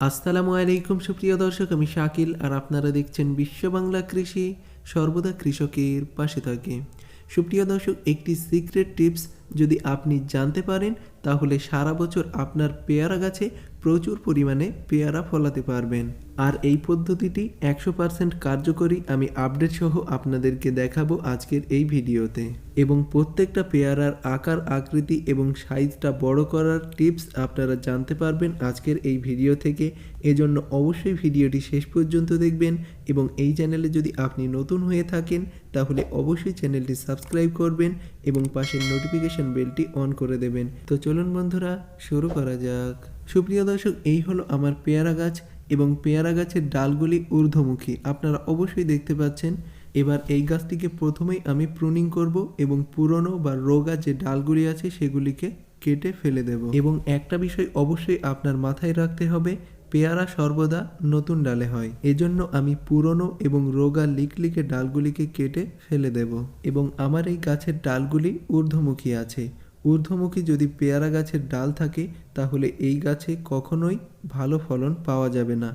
আসসালামু আলাইকুম সুপ্রিয় দর্শক, আমি শাকিল আর আপনারা দেখছেন বিশ্ব বাংলা কৃষি, সর্বদা কৃষকের পাশে থাকে। সুপ্রিয় দর্শক, একটি সিক্রেট টিপস যদি আপনি জানতে পারেন তাহলে সারা বছর আপনার পেয়ারা গাছে প্রচুর পরিমাণে পেয়ারা ফলাতে পারবেন। আর এই পদ্ধতিটি 100% কার্যকরী আমি আপডেট সহ আপনাদেরকে দেখাবো আজকের এই ভিডিওতে। এবং প্রত্যেকটা পেয়ারার আকার আকৃতি এবং সাইজটা বড় করার টিপস আপনারা জানতে পারবেন আজকের এই ভিডিও থেকে। এজন্য অবশ্যই ভিডিওটি শেষ পর্যন্ত দেখবেন এবং এই চ্যানেলে যদি আপনি নতুন হয়ে থাকেন তাহলে অবশ্যই চ্যানেলটি সাবস্ক্রাইব করবেন এবং পাশের নোটিফিকেশন বেলটি অন করে দেবেন। তো চলুন বন্ধুরা, শুরু করা যাক। সুপ্রিয় দর্শক, এই হলো আমার পেয়ারা গাছ এবং পেয়ারা গাছের ডালগুলি ঊর্ধ্বমুখী, আপনারা অবশ্যই দেখতে পাচ্ছেন। এবার এই গাছটিকে প্রথমেই আমি প্রুনিং করব এবং পুরনো বা রোগা যে ডালগুলি আছে সেগুলিকে কেটে ফেলে দেব। এবং একটা বিষয় অবশ্যই আপনার মাথায় রাখতে হবে, পেয়ারা সর্বদা নতুন ডালে হয়, এজন্য আমি পুরনো এবং রোগা লিকলিকে ডালগুলিকে কেটে ফেলে দেব। এবং আমার এই গাছের ডালগুলি ঊর্ধ্বমুখী আছে। ঊর্ধ্বমুখী যদি পেয়ারা গাছের ডাল থাকে তাহলে এই গাছে কখনোই ভালো ফলন পাওয়া যাবে না।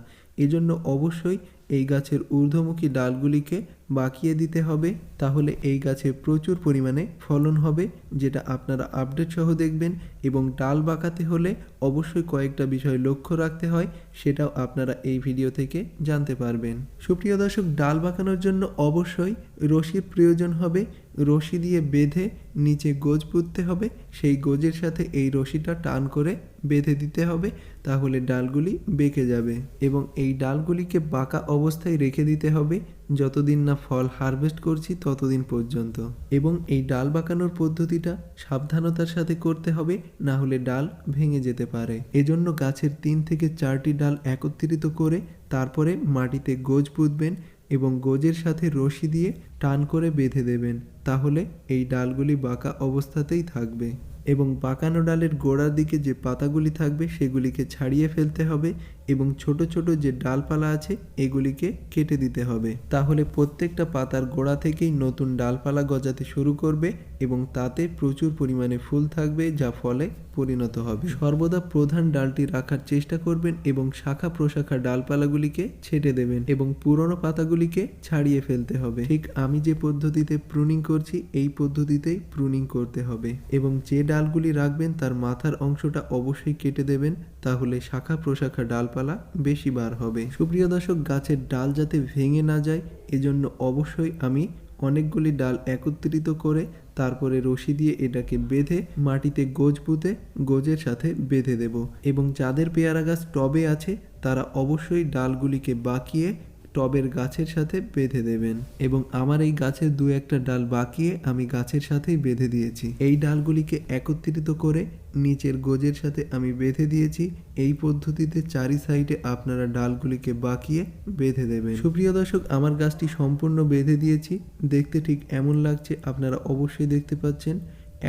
এজন্য অবশ্যই এই গাছের ঊর্ধ্বমুখী ডালগুলিকে বাঁকিয়ে দিতে হবে, তাহলে এই গাছে প্রচুর পরিমাণে ফলন হবে, যেটা আপনারা আপডেট সহ দেখবেন। এবং ডাল বাঁকাতে হলে অবশ্যই কয়েকটা বিষয় লক্ষ্য রাখতে হয়, সেটাও আপনারা এই ভিডিও থেকে জানতে পারবেন। সুপ্রিয় দর্শক, ডাল বাঁকানোর জন্য অবশ্যই রশির প্রয়োজন হবে। রশি দিয়ে বেঁধে নিচে গোজ পুঁততে হবে, সেই গোজের সাথে এই রশিটা টান করে বেঁধে দিতে হবে, তাহলে ডালগুলি বেঁকে যাবে। এবং এই ডালগুলিকে বাঁকা অবস্থায় রেখে দিতে হবে যতদিন না ফল হারভেস্ট করছি ততদিন পর্যন্ত। এবং এই ডাল বাঁকানোর পদ্ধতিটা সাবধানতার সাথে করতে হবে, না হলে ডাল ভেঙে যেতে পারে। এজন্য গাছের 3 থেকে 4টি ডাল একত্রিত করে তারপরে মাটিতে গোজ পুঁতবেন এবং গোজের সাথে রশি দিয়ে টান করে বেঁধে দেবেন, তাহলে এই ডালগুলি বাঁকা অবস্থাতেই থাকবে। এবং বাঁকানো ডালের গোড়ার দিকে যে পাতাগুলি থাকবে সেগুলিকে ছাড়িয়ে ফেলতে হবে এবং ছোট ছোট যে ডালপালা আছে এগুলিকে কেটে দিতে হবে, তাহলে প্রত্যেকটা পাতার গোড়া থেকেই নতুন ডালপালা গজাতে শুরু করবে এবং তাতে প্রচুর পরিমাণে ফুল থাকবে, যা ফলে পরিণত হবে। সর্বদা প্রধান ডালটি রাখার চেষ্টা করবেন এবং শাখা প্রশাখা ডালপালাগুলিকে ছেটে দেবেন এবং পুরনো পাতাগুলিকে ছাড়িয়ে ফেলতে হবে। ঠিক আমি যে পদ্ধতিতে প্রুনিং করছি এই পদ্ধতিতেই প্রুনিং করতে হবে। এবং যে ডালগুলি রাখবেন তার মাথার অংশটা অবশ্যই কেটে দেবেন, তাহলে শাখা প্রশাখা ডালপালা বেশি বার হবে। সুপ্রিয় দর্শক, গাছের ডাল যাতে ভেঙে না যায় এজন্য অবশ্যই আমি অনেকগুলি ডাল একত্রিত করে তারপরে রশি দিয়ে এটাকে বেঁধে মাটিতে গোজ পুঁতে গোজের সাথে বেঁধে দেব। এবং যাদের পেয়ারা গাছ টবে আছে তারা অবশ্যই ডালগুলিকে বাঁকিয়ে টবের গাছের সাথে বেঁধে দেবেন। এবং আমার এই গাছের 2-1টা ডাল বাঁকিয়ে আমি গাছের সাথেই বেঁধে দিয়েছি। এই ডালগুলিকে একত্রিত করে নিচের গোজের সাথে আমি বেঁধে দিয়েছি। এই পদ্ধতিতে চারি সাইডে আপনারা ডালগুলিকে বাঁকিয়ে বেঁধে দেবেন। সুপ্রিয় দর্শক, আমার গাছটি সম্পূর্ণ বেঁধে দিয়েছি, দেখতে ঠিক এমন লাগছে আপনারা অবশ্যই দেখতে পাচ্ছেন।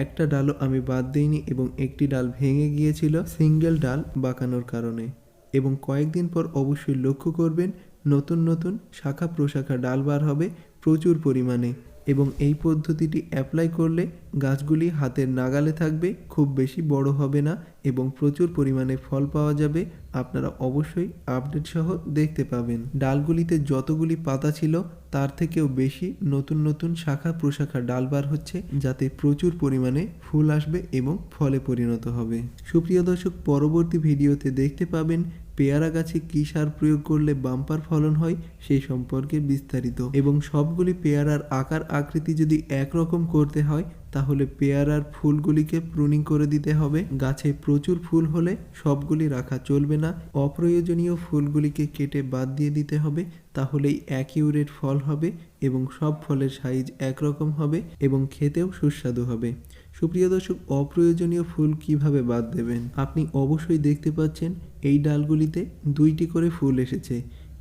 একটা ডালও আমি বাদ দিইনি এবং একটি ডাল ভেঙে গিয়েছিল সিঙ্গেল ডাল বাঁকানোর কারণে। এবং কয়েকদিন পর অবশ্যই লক্ষ্য করবেন নতুন নতুন শাখা প্রশাখা ডাল বার হবে প্রচুর পরিমাণে। এবং এই পদ্ধতিটি অ্যাপ্লাই করলে গাছগুলি হাতের নাগালে থাকবে, খুব বেশি বড় হবে না এবং প্রচুর পরিমাণে ফল পাওয়া যাবে। আপনারা অবশ্যই আপডেট সহ দেখতে পাবেন। ডালগুলিতে যতগুলি পাতা ছিল তার থেকেও বেশি নতুন নতুন শাখা প্রশাখা ডাল বার হচ্ছে, যাতে প্রচুর পরিমাণে ফুল আসবে এবং ফলে পরিণত হবে। সুপ্রিয় দর্শক, পরবর্তী ভিডিওতে দেখতে পাবেন পেয়ারা গাছে কী সার প্রয়োগ করলে বাম্পার ফলন হয় সেই সম্পর্কে বিস্তারিত। এবং সবগুলি পেয়ারার আকার আকৃতি যদি একরকম করতে হয় তাহলে পেয়ারার ফুলগুলিকে প্রুনিং করে দিতে হবে। গাছে প্রচুর ফুল হলে সবগুলি রাখা চলবে না, অপ্রয়োজনীয় ফুলগুলিকে কেটে বাদ দিয়ে দিতে হবে, তাহলেই অ্যাকিউরেট ফল হবে এবং সব ফলের সাইজ একরকম হবে এবং খেতেও সুস্বাদু হবে। সুপ্রিয় দর্শক, অপ্রয়োজনীয় ফুল কিভাবে বাদ দেবেন? আপনি অবশ্যই দেখতে পাচ্ছেন এই ডালগুলিতে 2টি করে ফুল এসেছে,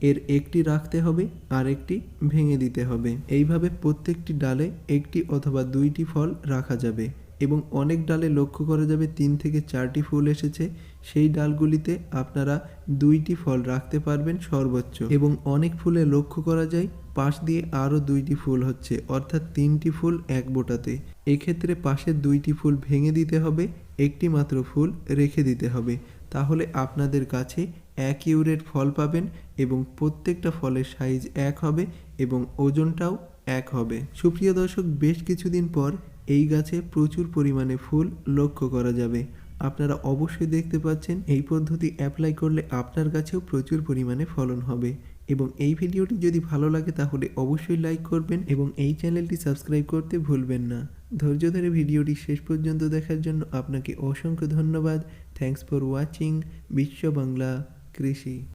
এর একটি রাখতে হবে আর একটি ভেঙে দিতে হবে। এইভাবে প্রত্যেকটি ডালে একটি অথবা 2টি ফল রাখা যাবে। এবং অনেক ডালে লক্ষ্য করা যাবে 3 থেকে 4টি ফুল এসেছে, সেই ডালগুলিতে আপনারা 2টি ফল রাখতে পারবেন সর্বোচ্চ। এবং অনেক ফুলে লক্ষ্য করা যায় পাশ দিয়ে আরও 2টি ফুল হচ্ছে, অর্থাৎ 3টি ফুল এক বোটাতে। এক্ষেত্রে পাশের 2টি ফুল ভেঙে দিতে হবে, একটি মাত্র ফুল রেখে দিতে হবে, তাহলে আপনাদের গাছে অ্যাকিউরেট ফল পাবেন এবং প্রত্যেকটা ফলের সাইজ এক হবে এবং ওজনটাও এক হবে। সুপ্রিয় দর্শক, বেশ কিছুদিন পর এই গাছে প্রচুর পরিমাণে ফুল লক্ষ্য করা যাবে। আপনারা অবশ্যই দেখতে পাচ্ছেন এই পদ্ধতি অ্যাপ্লাই করলে আপনার গাছেও প্রচুর পরিমাণে ফলন হবে। এবং এই ভিডিওটি যদি ভালো লাগে তাহলে অবশ্যই লাইক করবেন এবং এই চ্যানেলটি সাবস্ক্রাইব করতে ভুলবেন না। ধৈর্য ধরে ভিডিওটি শেষ পর্যন্ত দেখার জন্য আপনাকে অসংখ্য ধন্যবাদ। থ্যাঙ্কস ফর ওয়াচিং বিশ্ব বাংলা কৃষি।